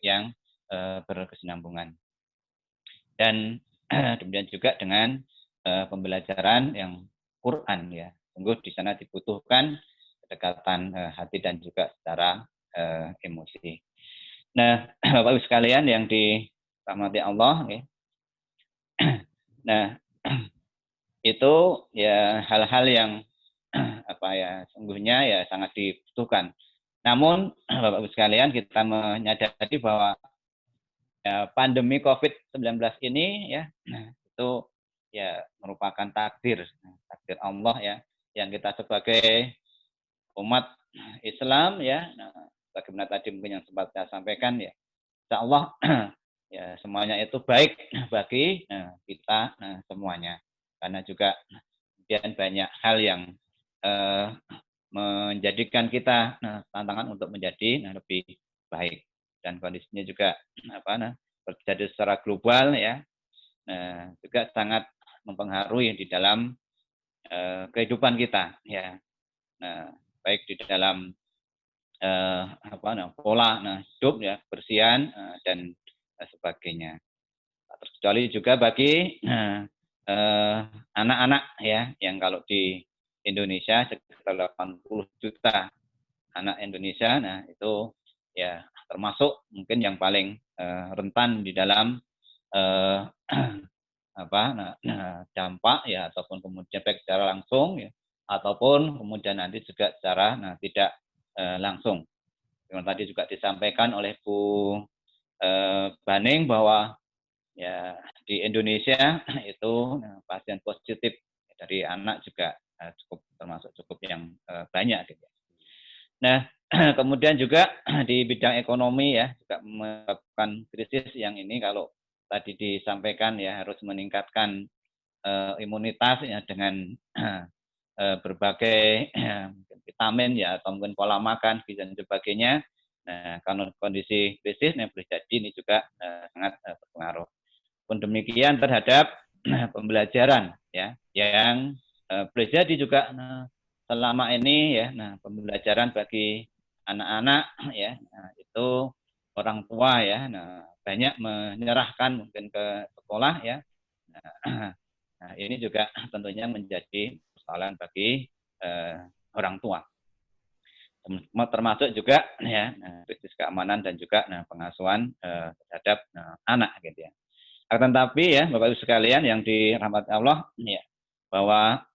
yang berkesinambungan. Dan kemudian juga dengan pembelajaran yang Quran ya. Sungguh di sana dibutuhkan kedekatan hati dan juga secara emosi. Nah, Bapak Ibu sekalian yang dirahmati Allah ya. Nah, itu ya hal-hal yang apa ya sungguhnya ya sangat dibutuhkan. Namun Bapak Ibu sekalian kita menyadari bahwa ya, pandemi COVID-19 ini ya itu ya merupakan takdir Allah ya yang kita sebagai umat Islam ya bagaimana tadi mungkin yang sempat saya sampaikan ya insya Allah ya semuanya itu baik bagi kita semuanya karena juga kemudian banyak hal yang menjadikan kita tantangan untuk menjadi lebih baik dan kondisinya juga terjadi secara global ya juga sangat mempengaruhi di dalam kehidupan kita ya baik di dalam pola hidup ya kebersihan dan sebagainya terkecuali juga bagi anak-anak ya yang kalau di Indonesia sekitar 80 juta anak Indonesia nah itu ya termasuk mungkin yang paling rentan di dalam dampak ya ataupun kemudian baik secara langsung ya ataupun kemudian nanti juga secara tidak langsung. Yang tadi juga disampaikan oleh Bu Baning bahwa ya di Indonesia itu pasien positif dari anak juga termasuk cukup yang banyak gitu. Nah, kemudian juga di bidang ekonomi ya juga menyebabkan krisis yang ini kalau tadi disampaikan ya harus meningkatkan imunitas ya dengan berbagai vitamin ya atau mungkin pola makan dan sebagainya. Nah, kalau kondisi krisis yang boleh jadi ini juga sangat berpengaruh. Pun demikian terhadap pembelajaran ya yang boleh jadi juga selama ini ya pembelajaran bagi anak-anak ya itu orang tua ya banyak menyerahkan mungkin ke sekolah ya nah, ini juga tentunya menjadi persoalan bagi orang tua termasuk juga ya krisis keamanan dan juga pengasuhan terhadap anak gitu ya. Tetapi ya Bapak Ibu sekalian yang dirahmati Allah ya bahwa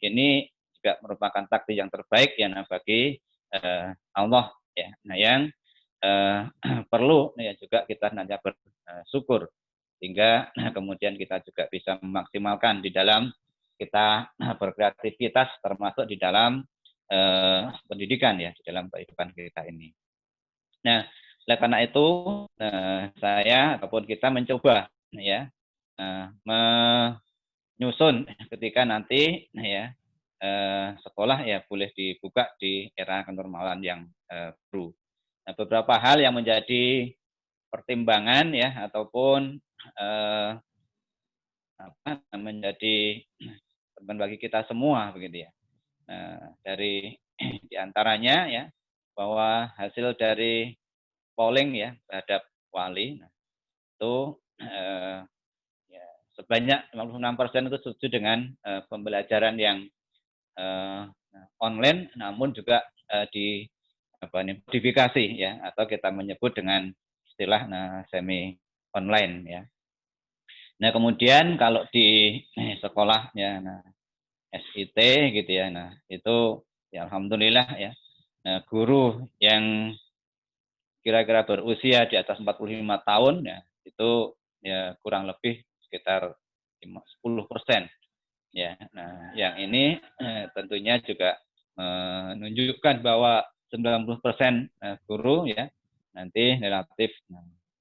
ini juga merupakan takdir yang terbaik ya bagi Allah ya. Nah yang perlu ya juga kita nanti bersyukur sehingga kemudian kita juga bisa memaksimalkan di dalam kita berkreativitas termasuk di dalam pendidikan ya di dalam kehidupan kita ini. Nah, oleh karena itu saya ataupun kita mencoba ya menyusun ketika nanti ya sekolah ya boleh dibuka di era kenormalan yang baru. Nah, beberapa hal yang menjadi pertimbangan ya ataupun menjadi teman bagi kita semua begitu ya. Dari diantaranya ya bahwa hasil dari polling ya terhadap wali itu ya, sebanyak 56% itu setuju dengan pembelajaran yang online namun juga dimodifikasi ya atau kita menyebut dengan istilah semi online ya. Nah kemudian kalau di sekolah ya SIT gitu ya, nah itu ya alhamdulillah ya guru yang kira-kira berusia di atas 45 tahun ya itu ya kurang lebih sekitar 10% ya. Nah yang ini tentunya juga menunjukkan bahwa 90% guru ya nanti relatif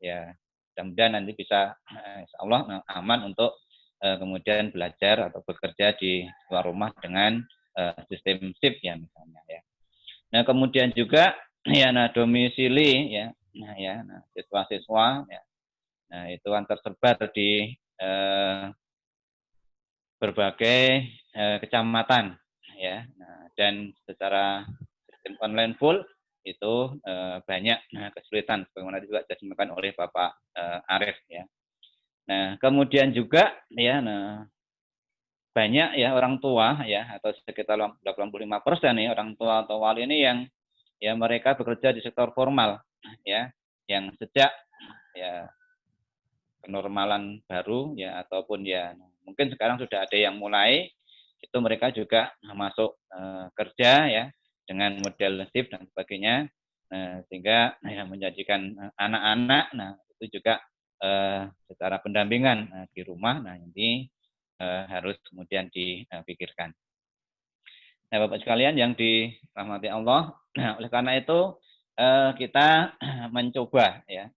ya mudah-mudahan nanti bisa insya Allah aman untuk kemudian belajar atau bekerja di luar rumah dengan sistem shift ya misalnya ya. Nah kemudian juga ya domisili ya siswa-siswa ya nah itu kan tersebar di berbagai kecamatan ya dan secara sistem online full itu banyak kesulitan sebagaimana juga disampaikan oleh Bapak Arif ya. Nah, kemudian juga ya banyak ya orang tua ya atau sekitar 85% nih orang tua atau wali ini yang ya mereka bekerja di sektor formal ya yang sejak ya kenormalan baru ya ataupun ya mungkin sekarang sudah ada yang mulai itu mereka juga masuk kerja ya dengan model shift dan sebagainya sehingga ya menjanjikan anak-anak nah itu juga secara pendampingan di rumah nah ini harus kemudian dipikirkan. Nah, Bapak sekalian yang dirahmati Allah, nah, oleh karena itu kita mencoba ya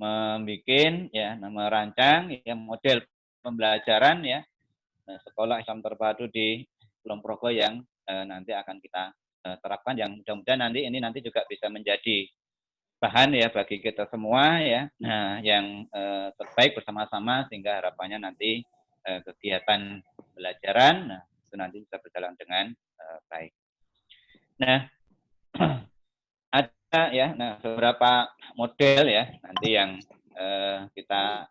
membuat ya merancang ya model pembelajaran ya sekolah Islam terpadu di Kulon Progo yang nanti akan kita terapkan yang mudah-mudahan nanti juga bisa menjadi bahan ya bagi kita semua ya yang terbaik bersama-sama sehingga harapannya nanti kegiatan pembelajaran nah, itu nanti bisa berjalan dengan baik. Nah, ada ya beberapa model ya nanti yang kita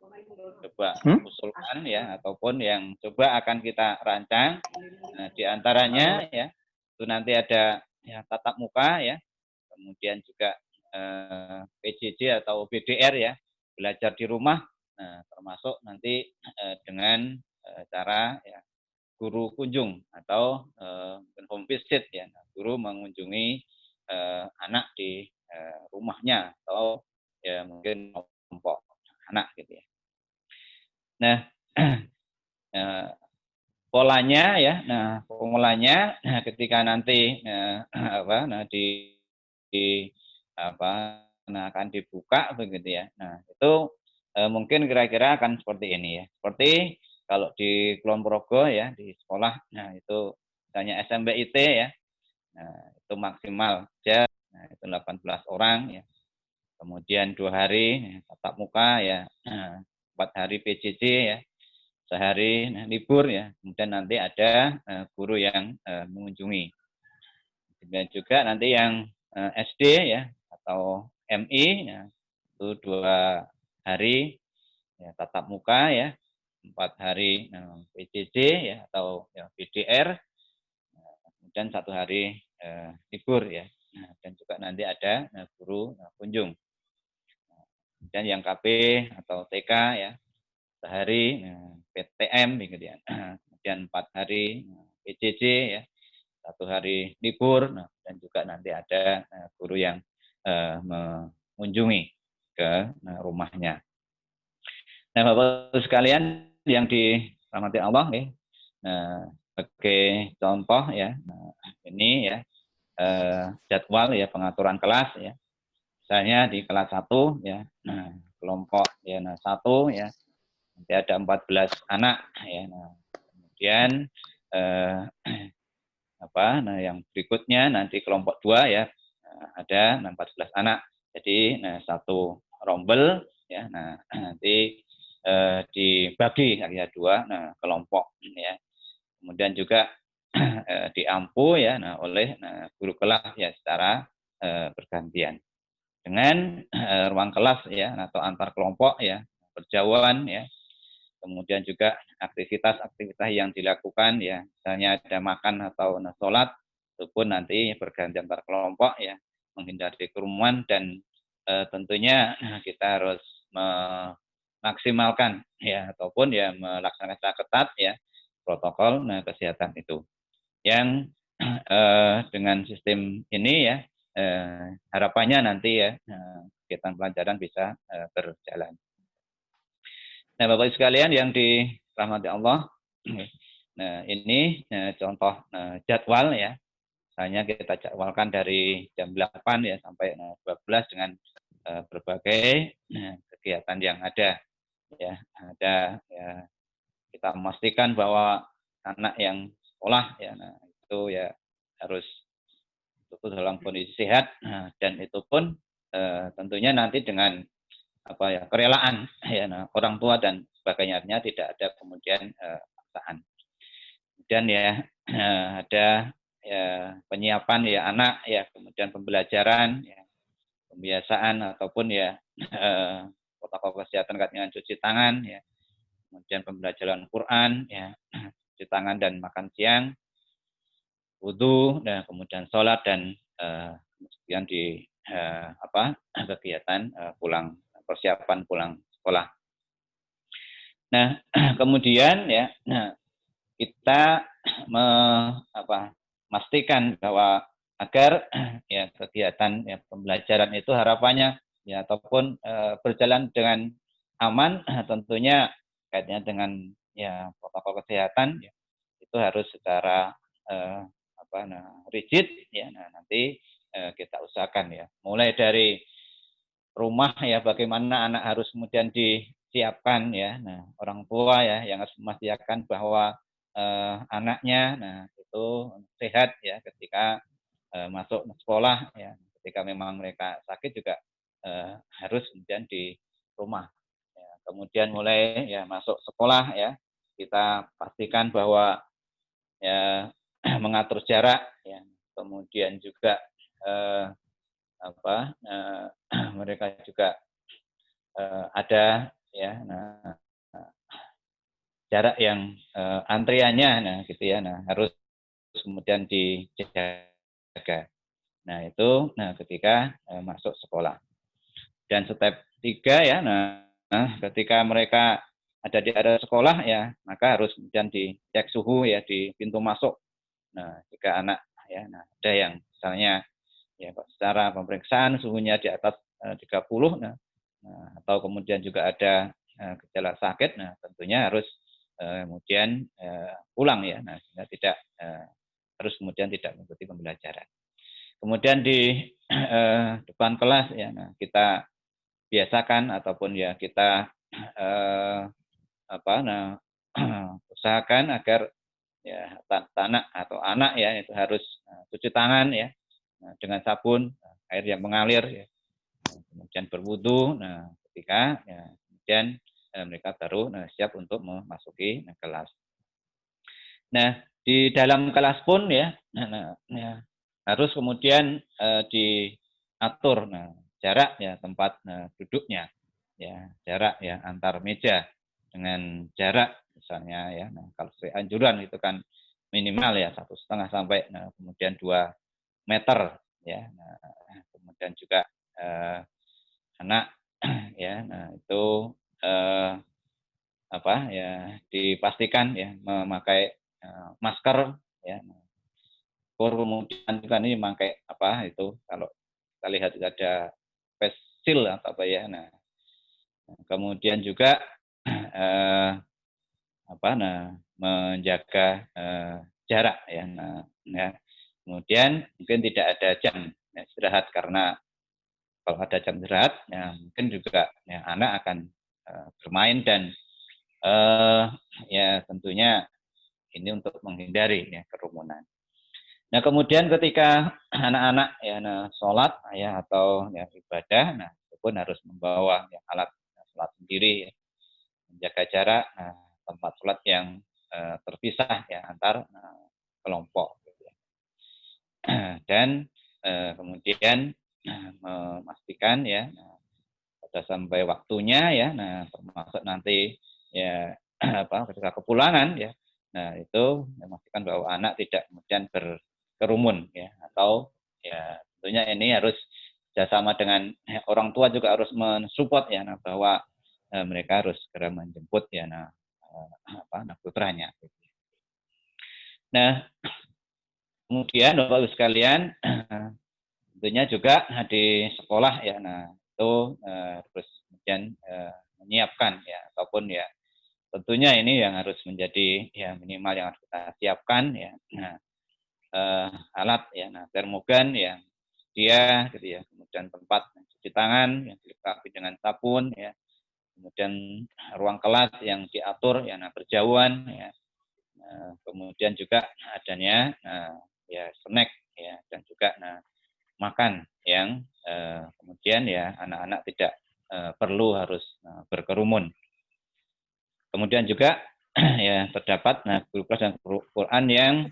coba usulkan ya ataupun yang coba akan kita rancang. Nah, di antaranya ya itu nanti ada ya tatap muka ya, kemudian juga PJJ atau BDR ya, belajar di rumah. Nah, termasuk nanti dengan cara ya guru kunjung atau home visit ya, guru mengunjungi anak di rumahnya atau ya mungkin kelompok anak gitu ya. Nah, polanya ya, polanya ketika nanti di akan dibuka begitu ya. Nah, itu mungkin kira-kira akan seperti ini ya. Seperti kalau di Kulon Progo ya di sekolah, nah itu misalnya SMBIT ya, nah itu maksimal aja, nah itu 18 orang ya. Kemudian 2 hari tatap muka ya, 4 hari PJJ ya, sehari libur ya. Kemudian nanti ada guru yang mengunjungi. Dan juga nanti yang SD ya atau MI ya, itu 2 hari ya, tatap muka ya, 4 hari PJJ ya atau ya, BDR, kemudian 1 hari libur ya. Nah, dan juga nanti ada guru kunjung. Dan yang KB atau TK ya, sehari PTM gitu ya. Kemudian 4 hari PJJ ya, 1 hari libur, dan juga nanti ada guru yang mengunjungi ke rumahnya. Nah, Bapak sekalian yang dirahmati Allah ya, sebagai contoh ya, ini ya jadwal ya pengaturan kelas ya. Misalnya di kelas 1 ya, kelompok ya 1 ya, nanti ada 14 anak ya. Nah, kemudian yang berikutnya nanti kelompok 2 ya ada 14 anak. Jadi 1 rombel ya. Nah, nanti dibagi ya 2 kelompok ya. Kemudian juga diampu ya oleh guru kelas ya secara bergantian. Dengan ruang kelas ya atau antar kelompok ya berjauhan ya. Kemudian juga aktivitas-aktivitas yang dilakukan ya, misalnya ada makan atau sholat, itu pun nanti berganti antar kelompok ya, menghindari kerumunan dan tentunya kita harus memaksimalkan ya ataupun ya melaksanakan secara ketat ya protokol kesehatan itu. Yang dengan sistem ini ya harapannya nanti ya kegiatan pelajaran bisa berjalan. Nah, Bapak sekalian yang dirahmati Allah, nah ini contoh jadwal ya. Misalnya kita jadwalkan dari jam 8 ya sampai 12 dengan berbagai kegiatan yang ada. Ya, ada ya kita memastikan bahwa anak yang sekolah ya, nah, itu ya harus betul dalam kondisi sehat dan itu pun tentunya nanti dengan kerelaan ya orang tua dan sebagainya artinya tidak ada kemudian paksaan. Kemudian ya ada ya penyiapan ya anak ya, kemudian pembelajaran ya, pembiasaan ataupun ya protokol kesehatan terkait dengan cuci tangan ya, kemudian pembelajaran Quran ya, cuci tangan dan makan siang, wudhu, dan kemudian sholat dan kemudian di kegiatan pulang persiapan pulang sekolah. Nah, kemudian ya, kita memastikan bahwa agar ya kegiatan ya pembelajaran itu harapannya ya ataupun berjalan dengan aman, tentunya kaitnya dengan ya protokol kesehatan ya, itu harus secara rigid ya. Nah, nanti kita usahakan ya mulai dari rumah ya, bagaimana anak harus kemudian disiapkan ya. Nah, orang tua ya yang harus memastikan bahwa anaknya nah itu sehat ya ketika masuk sekolah ya. Ketika memang mereka sakit juga harus kemudian di rumah. Ya, kemudian mulai ya masuk sekolah ya, kita pastikan bahwa ya mengatur jarak ya. Kemudian juga eh, mereka juga ada ya jarak yang antriannya nah gitu ya, nah harus kemudian dijaga. Nah itu ketika masuk sekolah. Dan step 3 ya, ketika mereka ada di area sekolah ya, maka harus kemudian dicek suhu ya di pintu masuk. Nah, jika anak ya, ada yang misalnya ya secara pemeriksaan suhunya di atas 30, atau kemudian juga ada gejala sakit, nah tentunya harus kemudian pulang ya, nah sehingga tidak harus kemudian tidak mengikuti pembelajaran. Kemudian di depan kelas ya, nah kita biasakan ataupun ya kita usahakan agar ya anak atau anak ya itu harus cuci tangan ya dengan sabun air yang mengalir ya, kemudian berwudu. Nah ketika ya kemudian mereka baru siap untuk memasuki kelas. Nah di dalam kelas pun ya, harus kemudian diatur jarak ya tempat duduknya ya, jarak ya antar meja dengan jarak misalnya ya, kalau sesuai anjuran itu kan minimal ya 1,5 sampai kemudian 2 meter ya. Kemudian juga anak ya, itu dipastikan ya memakai masker ya. Kemudian juga ini memakai itu kalau kita lihat ada face shield atau ya. Nah, kemudian juga menjaga jarak ya. Ya. Kemudian mungkin tidak ada jam istirahat, karena kalau ada jam istirahat ya mungkin juga ya anak akan bermain dan ya tentunya ini untuk menghindari ya kerumunan. Nah kemudian ketika anak-anak ya sholat ya atau ya ibadah, nah itu pun harus membawa ya, alat sholat sendiri ya, menjaga jarak, tempat sholat yang terpisah ya antar kelompok gitu ya. Dan kemudian memastikan ya sudah sampai waktunya ya, termasuk nanti ya ketika kepulangan ya, nah itu memastikan bahwa anak tidak kemudian berkerumun ya, atau ya tentunya ini harus bersama dengan orang tua juga harus mensupport ya, bahwa mereka harus segera menjemput ya putranya. Nah kemudian Bapak Ibu sekalian, tentunya juga di sekolah ya, itu terus kemudian menyiapkan ya, ataupun ya tentunya ini yang harus menjadi ya minimal yang harus kita siapkan ya, alat ya, termogan yang dia gitu ya, kemudian tempat cuci tangan yang dilengkapi dengan sabun ya, kemudian ruang kelas yang diatur ya, berjauhan ya, kemudian juga adanya ya snack ya, dan juga makan yang kemudian ya anak-anak tidak perlu harus berkerumun. Kemudian juga ya terdapat guru kelas dan guru Quran yang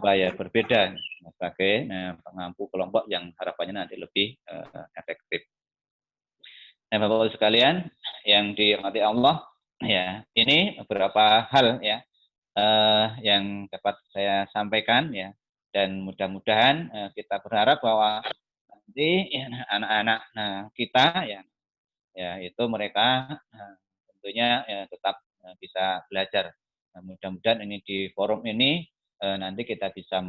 berbeda sebagai pengampu kelompok yang harapannya nanti lebih efektif. Nah, Bapak-Ibu sekalian yang dirahmati Allah, ya, ini beberapa hal ya yang dapat saya sampaikan ya, dan mudah-mudahan kita berharap bahwa nanti ya, anak-anak kita ya itu mereka tentunya ya, tetap bisa belajar. Nah, mudah-mudahan ini di forum ini nanti kita bisa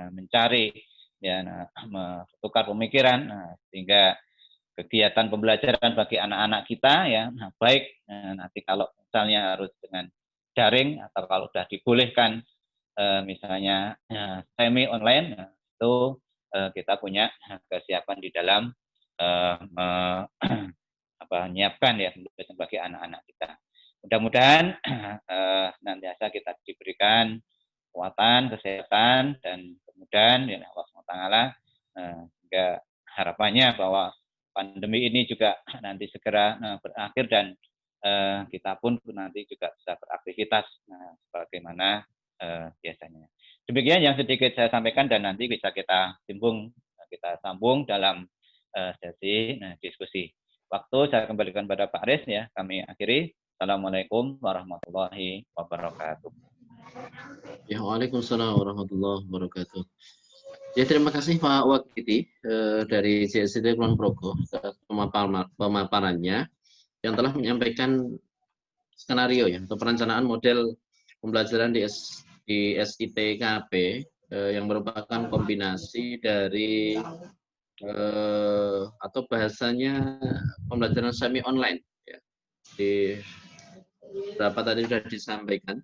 mencari ya, bertukar pemikiran sehingga kegiatan pembelajaran bagi anak-anak kita ya baik nanti kalau misalnya harus dengan daring atau kalau sudah dibolehkan misalnya semi online itu kita punya kesiapan di dalam menyiapkan ya bagi anak-anak kita. Mudah-mudahan nantiasa kita diberikan kekuatan, kesehatan, dan kemudian ya Allah SWT sehingga harapannya bahwa pandemi ini juga nanti segera berakhir dan kita pun nanti juga bisa beraktivitas sebagaimana biasanya. Demikian yang sedikit saya sampaikan dan nanti bisa kita sambung dalam sesi diskusi. Waktu saya kembalikan pada Pak Aris ya, kami akhiri. Assalamualaikum warahmatullahi wabarakatuh. Ya, waalaikumsalam warahmatullahi wabarakatuh. Ya, terima kasih Pak Wakiti dari CSIT Kulon Progo atas pemaparannya yang telah menyampaikan skenario ya atau perencanaan model pembelajaran di SITKP yang merupakan kombinasi dari atau bahasanya pembelajaran semi online ya. Di berapa tadi sudah disampaikan.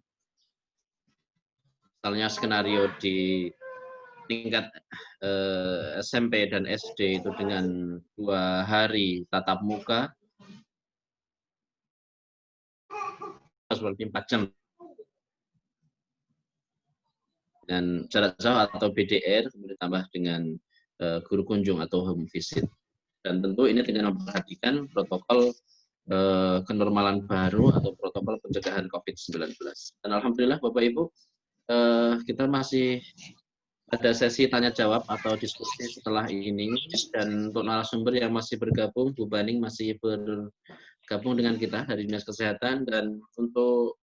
Misalnya skenario di tingkat SMP dan SD itu dengan 2 hari tatap muka seperti 4 jam dan jarak jauh atau BDR ditambah dengan guru kunjung atau home visit, dan tentu ini dengan memperhatikan protokol kenormalan baru atau protokol pencegahan COVID-19. Dan alhamdulillah Bapak Ibu kita masih ada sesi tanya jawab atau diskusi setelah ini, dan untuk narasumber yang masih bergabung, Bu Baning masih bergabung dengan kita dari Dinas Kesehatan, dan untuk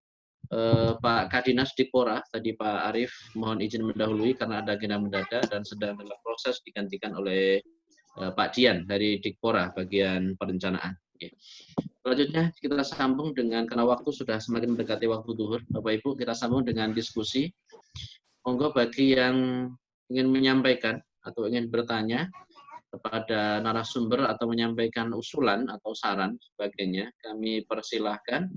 Pak Kadinas Dikpora, tadi Pak Arief mohon izin mendahului karena ada agenda mendadak dan sedang dalam proses digantikan oleh Pak Dian dari Dikpora bagian perencanaan. Selanjutnya kita sambung dengan, karena waktu sudah semakin mendekati waktu zuhur, Bapak Ibu, kita sambung dengan diskusi. Monggo bagi yang ingin menyampaikan atau ingin bertanya kepada narasumber atau menyampaikan usulan atau saran sebagainya, kami persilahkan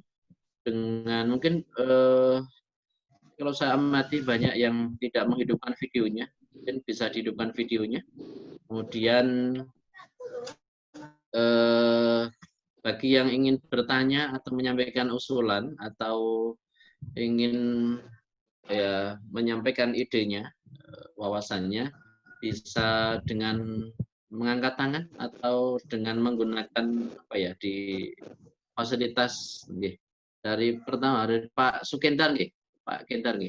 dengan mungkin kalau saya amati banyak yang tidak menghidupkan videonya, mungkin bisa dihidupkan videonya. Kemudian bagi yang ingin bertanya atau menyampaikan usulan atau ingin ya menyampaikan idenya, wawasannya, bisa dengan mengangkat tangan atau dengan menggunakan apa ya di fasilitas dari pertama dari Pak Sukendar Pak Kendar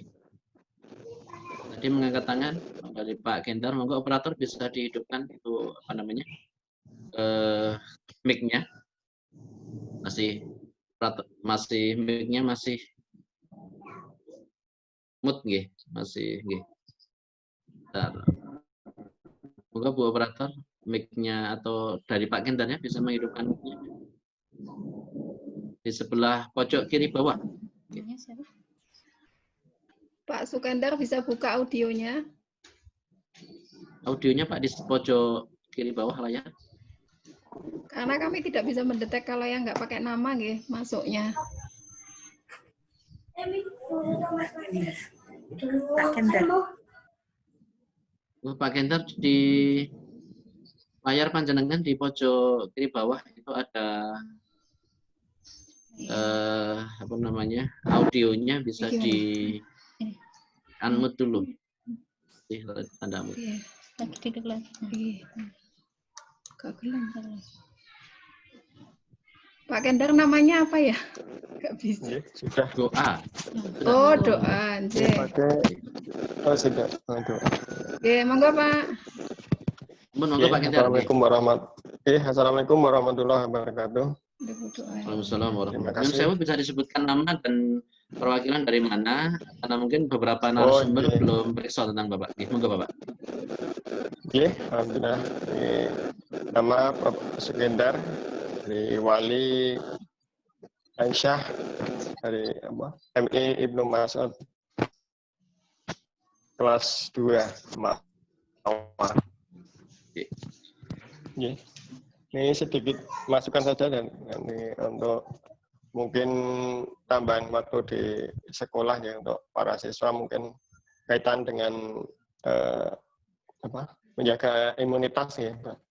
tadi mengangkat tangan dari Pak Kendar, monggo operator bisa dihidupkan itu apa namanya mic-nya masih mic-nya masih mute masih Semoga Bu operator mic-nya atau dari Pak Kendarnya bisa menghidupkan mic-nya di sebelah pojok kiri bawah. Pak Sukendar bisa buka audionya. Audionya Pak di pojok kiri bawah layar. Karena kami tidak bisa mendetek kalau yang nggak pakai nama masuknya. Pak Kendar. Pak Kendar di layar panjenengan di pojok kiri bawah itu ada apa namanya audionya, bisa di unmute dulu. Tanda mute. Lagi tidur lagi. Gak gelang. Pak Kendar namanya apa ya? Nggak bisa. Nggih, sudah. Doa. Oh, doa. Nggih, Nggih. pakai sudah. Doa. Oke, monggo Pak. Monggo Pak Kendar. Assalamualaikum warahmatullahi wabarakatuh. Waalaikumsalam warahmatullahi Terima wabarakatuh. kasih. Saya bisa disebutkan nama dan perwakilan dari mana? Karena mungkin beberapa Oh, narasumber iya. belum periksa tentang Bapak. Monggo Bapak. Nggih, alhamdulillah. Nama Bapak Sukendar dari Wali Aisyah dari MI Ibnu Mas'ud kelas 2 Mawar. Nggih. Ini sedikit masukan saja dan nanti untuk mungkin tambahan waktu di sekolah ya untuk para siswa mungkin kaitan dengan menjaga imunitas ya, Pak.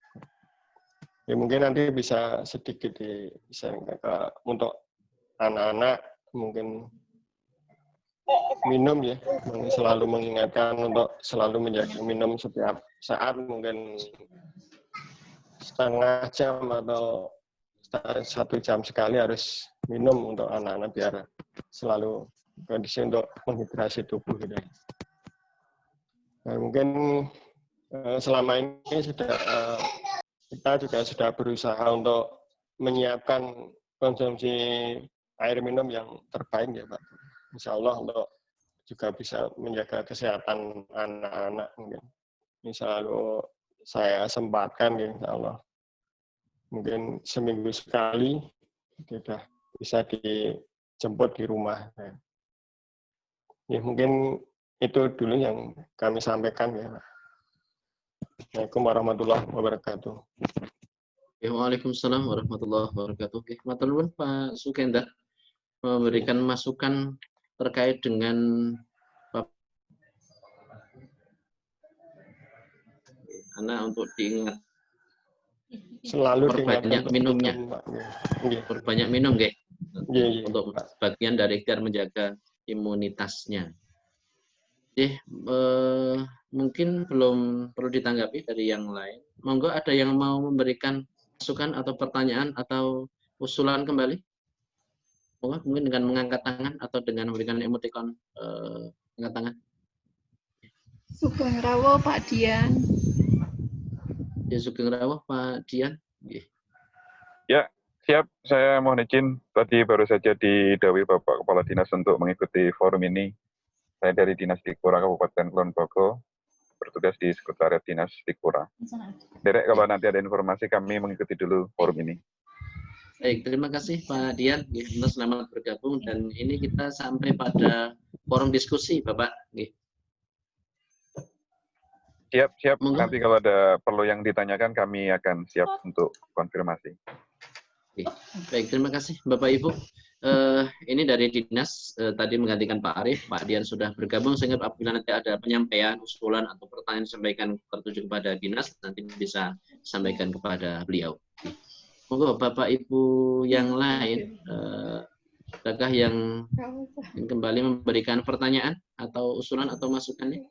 Ya mungkin nanti bisa sedikit bisa untuk anak-anak mungkin minum ya, selalu mengingatkan untuk selalu menjaga minum setiap saat, mungkin setengah jam atau 1 jam sekali harus minum untuk anak-anak biar selalu kondisi untuk menghidrasi tubuh gitu. Nah, mungkin selama ini kita juga sudah berusaha untuk menyiapkan konsumsi air minum yang terbaik ya Pak. Insya Allah untuk juga bisa menjaga kesehatan anak-anak mungkin. Ini selalu saya sempatkan ya Insya Allah. Mungkin seminggu sekali sudah bisa dijemput di rumah. Ya, mungkin itu dulu yang kami sampaikan ya Pak. Assalamualaikum warahmatullahi wabarakatuh. Waalaikumsalam warahmatullahi wabarakatuh. Matur nuwun Pak Sukendar memberikan masukan terkait dengan anak untuk diingat Selalu perbanyak minumnya. Perbanyak minum, Gek. Untuk bagian dari ikhtiar menjaga imunitasnya. Mungkin belum perlu ditanggapi dari yang lain. Monggo ada yang mau memberikan masukan atau pertanyaan atau usulan kembali? Monggo mungkin dengan mengangkat tangan atau dengan memberikan emoticon angkat tangan. Sugeng Rawuh Pak Dian. Ya, Sugeng Rawuh Pak Dian. Ya, siap. Saya mohon izin. Tadi baru saja didhawuhi Bapak Kepala Dinas untuk mengikuti forum ini. Saya dari Dinas Dikpura Kabupaten Kulon Progo, bertugas di Sekretariat Dinas Dikpura. Derek, kalau nanti ada informasi kami mengikuti dulu forum ini. Baik, terima kasih Pak Dian. Selamat bergabung dan ini kita sampai pada forum diskusi, Bapak. Siap. Nanti kalau ada perlu yang ditanyakan, kami akan siap untuk konfirmasi. Baik, terima kasih Bapak Ibu. Ini dari Dinas tadi menggantikan Pak Arief. Pak Dian sudah bergabung sehingga apabila nanti ada penyampaian, usulan atau pertanyaan disampaikan tertuju kepada Dinas, nanti bisa sampaikan kepada beliau. Monggo Bapak Ibu yang lain, adakah yang kembali memberikan pertanyaan atau usulan atau masukannya?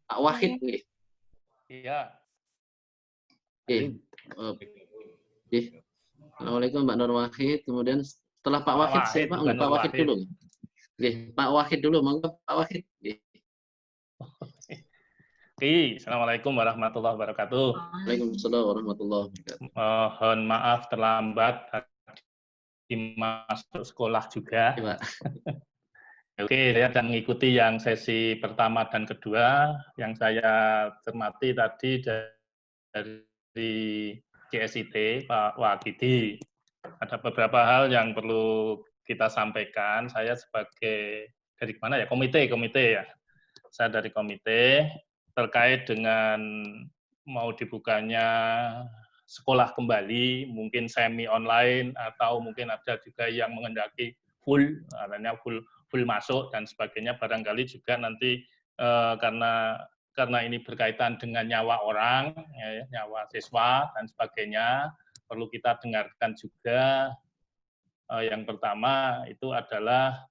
Pak Wahid. Iya. Assalamualaikum Mbak Nur Wahid. Kemudian setelah Pak Wahid, siapa? Pak Wahid dulu. Pak Wahid dulu, monggo Pak Wahid. Assalamualaikum warahmatullahi wabarakatuh. Waalaikumsalam warahmatullahi wabarakatuh. Mohon maaf terlambat masuk sekolah juga. Ya, Pak. Oke, saya sedang mengikuti yang sesi pertama dan kedua. Yang saya cermati tadi dari CSIT, Pak Wakidi. Ada beberapa hal yang perlu kita sampaikan. Saya sebagai dari mana ya? Komite ya. Saya dari komite terkait dengan mau dibukanya sekolah kembali, mungkin semi online atau mungkin ada juga yang mengendaki full, artinya full masuk dan sebagainya. Barangkali juga nanti karena ini berkaitan dengan nyawa orang, ya, nyawa siswa dan sebagainya, perlu kita dengarkan juga. Yang pertama itu adalah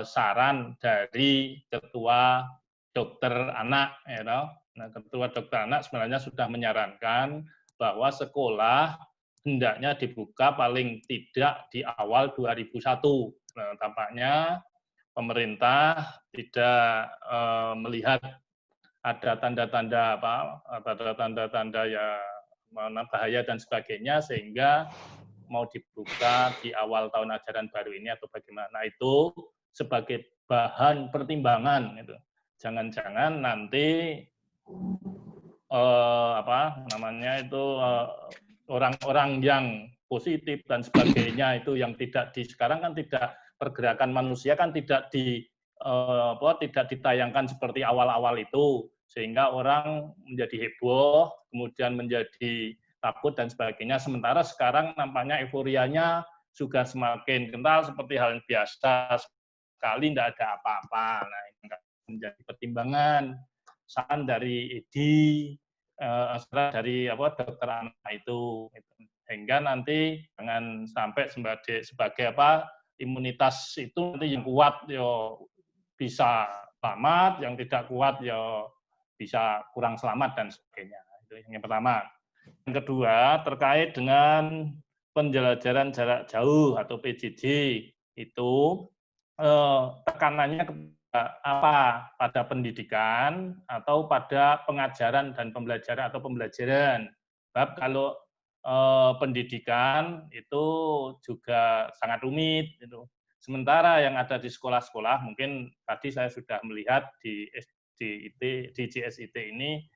saran dari Ketua Dokter Anak. Ya, Nah, Ketua Dokter Anak sebenarnya sudah menyarankan bahwa sekolah hendaknya dibuka paling tidak di awal 2001. Nah, tampaknya pemerintah tidak melihat ada tanda-tanda tanda-tanda ya mana bahaya dan sebagainya, sehingga mau dibuka di awal tahun ajaran baru ini atau bagaimana. Itu sebagai bahan pertimbangan itu. Jangan-jangan nanti orang-orang yang positif dan sebagainya itu yang tidak sekarang kan tidak pergerakan manusia kan tidak tidak ditayangkan seperti awal-awal itu, sehingga orang menjadi heboh, kemudian menjadi takut dan sebagainya. Sementara sekarang nampaknya euforianya juga semakin kental seperti hal yang biasa sekali, tidak ada apa-apa. Nah, ini menjadi pertimbangan. Saran dari EDI, dari dokter anak itu, sehingga nanti jangan sampai sebagai imunitas itu nanti yang kuat bisa selamat, yang tidak kuat bisa kurang selamat dan sebagainya. Itu yang pertama. Yang kedua, terkait dengan pembelajaran jarak jauh atau PJJ, itu tekanannya apa, pada pendidikan atau pada pengajaran dan pembelajaran atau pembelajaran. Sebab kalau pendidikan itu juga sangat rumit gitu. Sementara yang ada di sekolah-sekolah, mungkin tadi saya sudah melihat di GSIT ini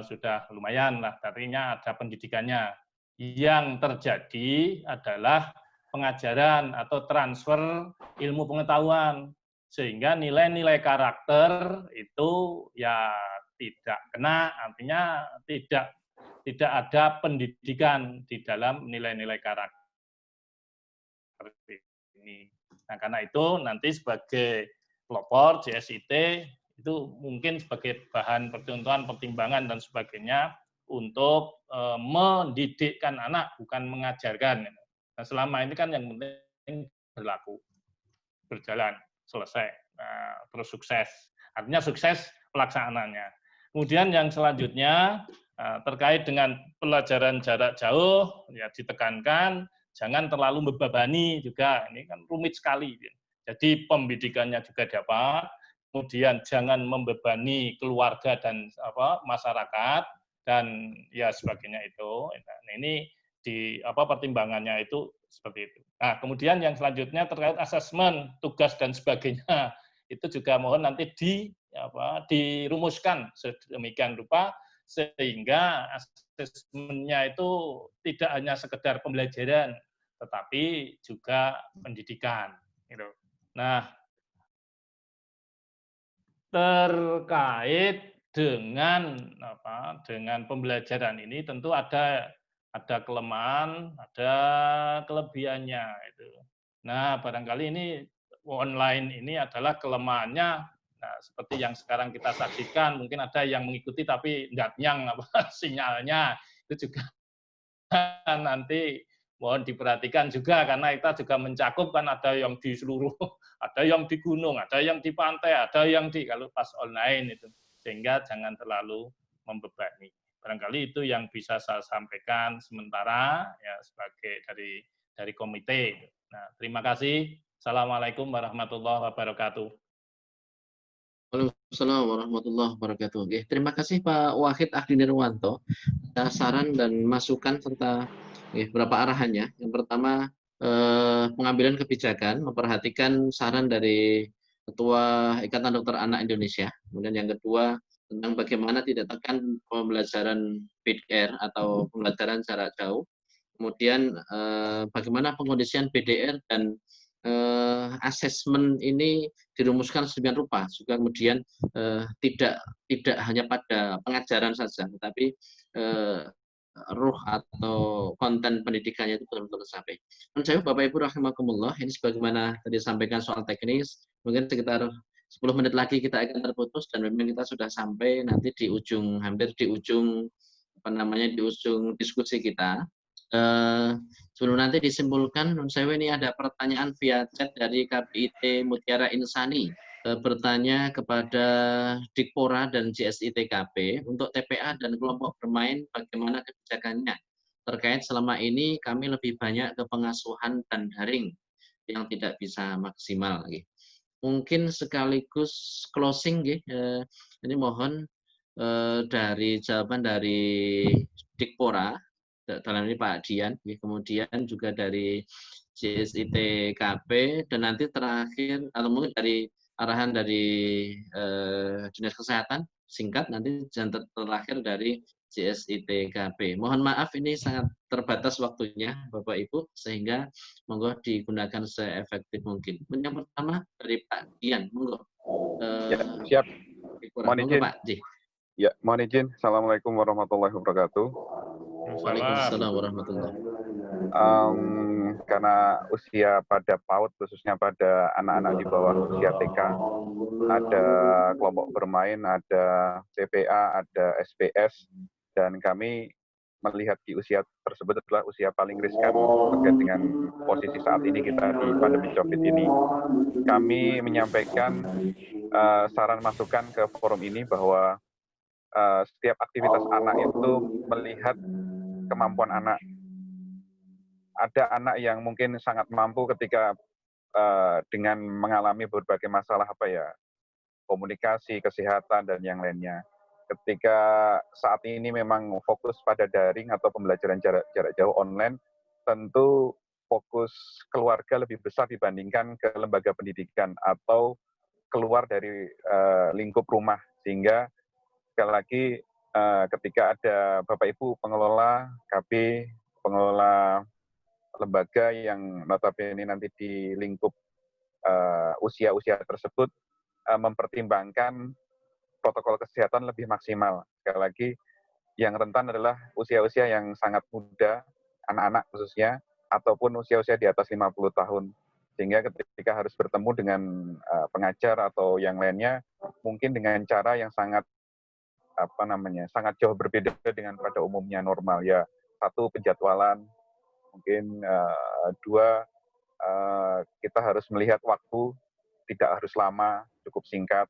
sudah lumayan lah, artinya ada pendidikannya. Yang terjadi adalah pengajaran atau transfer ilmu pengetahuan, sehingga nilai-nilai karakter itu ya tidak kena, artinya tidak ada pendidikan di dalam nilai-nilai karakter ini. Nah, karena itu nanti sebagai pelopor GSIT itu mungkin sebagai bahan percontohan, pertimbangan dan sebagainya untuk mendidikkan anak, bukan mengajarkan. Nah, selama ini kan yang penting berlaku, berjalan, selesai, terus sukses. Artinya sukses pelaksanaannya. Kemudian yang selanjutnya terkait dengan pelajaran jarak jauh, ya ditekankan jangan terlalu membebani juga. Ini kan rumit sekali. Jadi pembidikannya juga dapat, kemudian jangan membebani keluarga dan masyarakat dan ya sebagainya itu. Nah, ini di pertimbangannya itu seperti itu. Nah, kemudian yang selanjutnya terkait asesmen, tugas dan sebagainya, itu juga mohon nanti dirumuskan sedemikian rupa sehingga asesmennya itu tidak hanya sekedar pembelajaran, tetapi juga pendidikan. Gitu. Nah, terkait dengan pembelajaran ini tentu ada kelemahan, ada kelebihannya itu. Nah, barangkali ini online ini adalah kelemahannya. Nah, seperti yang sekarang kita saksikan, mungkin ada yang mengikuti tapi tidak nyang sinyalnya, itu juga nanti mohon diperhatikan juga, karena kita juga mencakup kan ada yang di seluruh, ada yang di gunung, ada yang di pantai, ada yang kalau pas online itu, sehingga jangan terlalu membebani. Barangkali itu yang bisa saya sampaikan sementara ya sebagai dari komite. Nah, terima kasih. Assalamualaikum warahmatullahi wabarakatuh. Waalaikumsalam warahmatullahi wabarakatuh. Oke, terima kasih Pak Wahid Ahdi Nirwanto atas saran dan masukan serta beberapa arahannya. Yang pertama, pengambilan kebijakan, memperhatikan saran dari Ketua Ikatan Dokter Anak Indonesia. Kemudian yang kedua, tentang bagaimana tidak tekan pembelajaran PDR atau pembelajaran jarak jauh. Kemudian bagaimana pengkondisian BDR dan asesmen ini dirumuskan sedemikian rupa, juga kemudian tidak hanya pada pengajaran saja, tetapi ruh atau konten pendidikannya itu betul-betul tercapai. Menurut saya, Bapak Ibu rahimakumullah, ini sebagaimana tadi disampaikan soal teknis, mungkin sekitar 10 menit lagi kita akan terputus dan memang kita sudah sampai nanti di ujung, hampir di ujung di ujung diskusi kita. Sebelum nanti disimpulkan, menurut saya ini ada pertanyaan via chat dari KPIT Mutiara Insani, bertanya kepada Dikpora dan GSIT KP untuk TPA dan kelompok bermain bagaimana kebijakannya. terkait selama ini kami lebih banyak ke pengasuhan dan daring yang tidak bisa maksimal. Mungkin sekaligus closing, ini mohon dari jawaban dari Dikpora, dalam ini Pak Dian, kemudian juga dari JSIT-KP, dan nanti terakhir, atau mungkin dari arahan dari Dinas Kesehatan, singkat, nanti dan terakhir dari JSIT-KP. Mohon maaf ini sangat terbatas waktunya Bapak Ibu, sehingga monggo digunakan seefektif mungkin. Yang pertama dari Pak Dian, monggo. Ya, siap. Mohon Monggo izin. Pak Di. Ya, mohon izin. Assalamualaikum warahmatullahi wabarakatuh. Waalaikumsalam warahmatullahi wabarakatuh. Karena usia pada PAUD, khususnya pada anak-anak di bawah usia TK, ada kelompok bermain, ada PPA, ada SPS, dan kami melihat di usia tersebut adalah usia paling riskan terkait dengan posisi saat ini kita di pandemi COVID ini. Kami menyampaikan saran masukan ke forum ini bahwa setiap aktivitas anak itu melihat kemampuan anak. Ada anak yang mungkin sangat mampu ketika dengan mengalami berbagai masalah komunikasi, kesehatan, dan yang lainnya. Ketika saat ini memang fokus pada daring atau pembelajaran jarak jauh online, tentu fokus keluarga lebih besar dibandingkan ke lembaga pendidikan atau keluar dari lingkup rumah. Sehingga sekali lagi ketika ada Bapak Ibu pengelola KB, pengelola lembaga yang notabene nanti di lingkup usia-usia tersebut mempertimbangkan protokol kesehatan lebih maksimal. Sekali lagi, yang rentan adalah usia-usia yang sangat muda, anak-anak khususnya, ataupun usia-usia di atas 50 tahun. Sehingga ketika harus bertemu dengan pengajar atau yang lainnya, mungkin dengan cara yang sangat sangat jauh berbeda dengan pada umumnya normal. Ya, satu, penjadwalan, mungkin dua, kita harus melihat waktu, tidak harus lama, cukup singkat,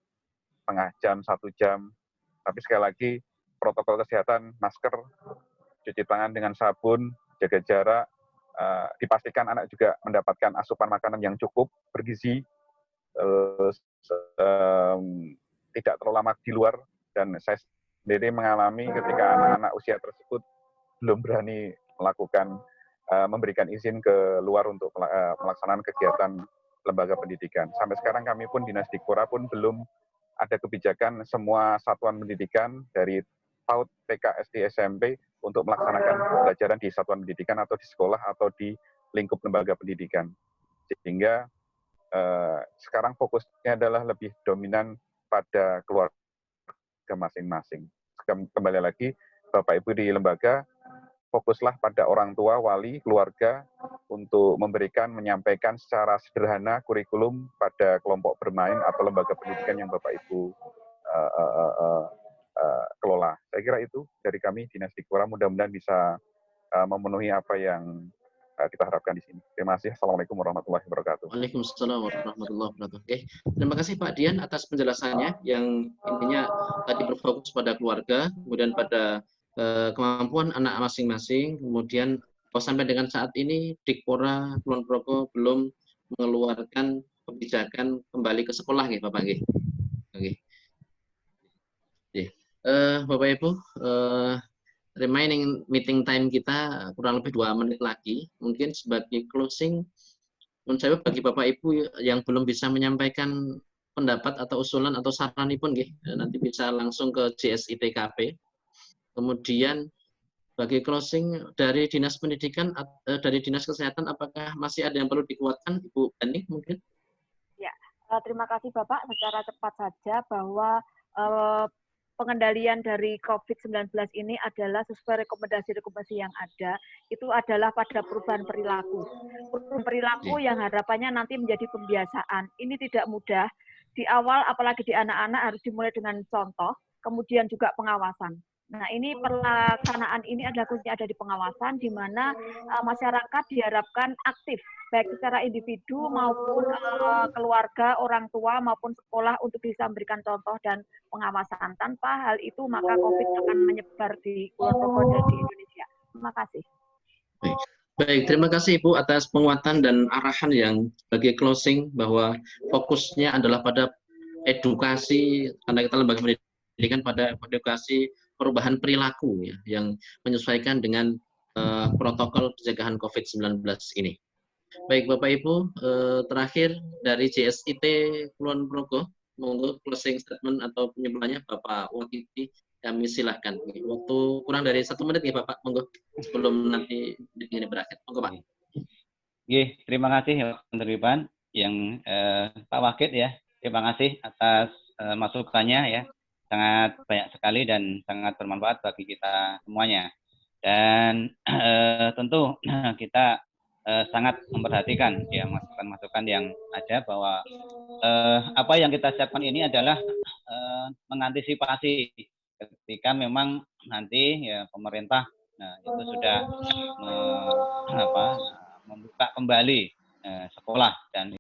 setengah jam, 1 jam. Tapi sekali lagi, protokol kesehatan, masker, cuci tangan dengan sabun, jaga jarak, dipastikan anak juga mendapatkan asupan makanan yang cukup, bergizi, tidak terlalu lama di luar. Dan saya sendiri mengalami ketika anak-anak usia tersebut belum berani melakukan memberikan izin ke luar untuk melaksanakan kegiatan lembaga pendidikan. Sampai sekarang kami pun Dinas Dikpora pun belum ada kebijakan semua satuan pendidikan dari PAUD, TK, SD, SMP untuk melaksanakan pembelajaran di satuan pendidikan atau di sekolah atau di lingkup lembaga pendidikan. Sehingga sekarang fokusnya adalah lebih dominan pada keluarga masing-masing. Kembali lagi, Bapak Ibu di lembaga, fokuslah pada orang tua, wali, keluarga untuk menyampaikan secara sederhana kurikulum pada kelompok bermain atau lembaga pendidikan yang Bapak Ibu kelola. Saya kira itu dari kami Dinas Dikpora, mudah-mudahan bisa memenuhi apa yang kita harapkan di sini. Terima kasih. Assalamualaikum warahmatullahi wabarakatuh. Waalaikumsalam warahmatullahi wabarakatuh. Oke, terima kasih Pak Dian atas penjelasannya yang intinya tadi berfokus pada keluarga, kemudian pada kemampuan anak masing-masing, kemudian sampai dengan saat ini Dikpora Kulon Progo belum mengeluarkan kebijakan kembali ke sekolah, ya Bapak. Oke. Bapak Ibu, remaining meeting time kita kurang lebih 2 menit lagi. Mungkin sebagai closing, menurut saya bagi Bapak Ibu yang belum bisa menyampaikan pendapat atau usulan atau saranipun, nanti bisa langsung ke JSIT-KP. Kemudian bagi closing dari Dinas Pendidikan, dari Dinas Kesehatan, apakah masih ada yang perlu dikuatkan, Ibu Bani mungkin? Ya, terima kasih Bapak. Secara cepat saja bahwa pengendalian dari COVID-19 ini adalah sesuai rekomendasi-rekomendasi yang ada, itu adalah pada perubahan perilaku. Perubahan perilaku yang harapannya nanti menjadi pembiasaan. Ini tidak mudah. Di awal, apalagi di anak-anak, harus dimulai dengan contoh, kemudian juga pengawasan. Nah, ini pelaksanaan ini adalah khususnya ada di pengawasan, di mana masyarakat diharapkan aktif, baik secara individu maupun keluarga, orang tua maupun sekolah untuk bisa memberikan contoh dan pengawasan. Tanpa hal itu, maka COVID akan menyebar di Kulon Progo dan di Indonesia. Terima kasih. Baik, terima kasih Ibu atas penguatan dan arahan yang sebagai closing bahwa fokusnya adalah pada edukasi, karena kita lembaga pendidikan pada edukasi perubahan perilaku ya, yang menyesuaikan dengan protokol pencegahan COVID-19 ini. Baik Bapak Ibu, terakhir dari JSIT Kulon Progo, monggo closing statement atau penyimpulannya Bapak Wakiti, kami silakan. Waktu kurang dari 1 menit ya Bapak, monggo sebelum nanti ini berakhir. Monggo Pak. Terima kasih ya Pak Iban, yang Pak Wakit ya. Terima kasih atas masukannya ya. Sangat banyak sekali dan sangat bermanfaat bagi kita semuanya. Dan tentu kita sangat memperhatikan ya masukan-masukan yang ada bahwa apa yang kita siapkan ini adalah mengantisipasi ketika memang nanti ya pemerintah itu sudah membuka kembali sekolah dan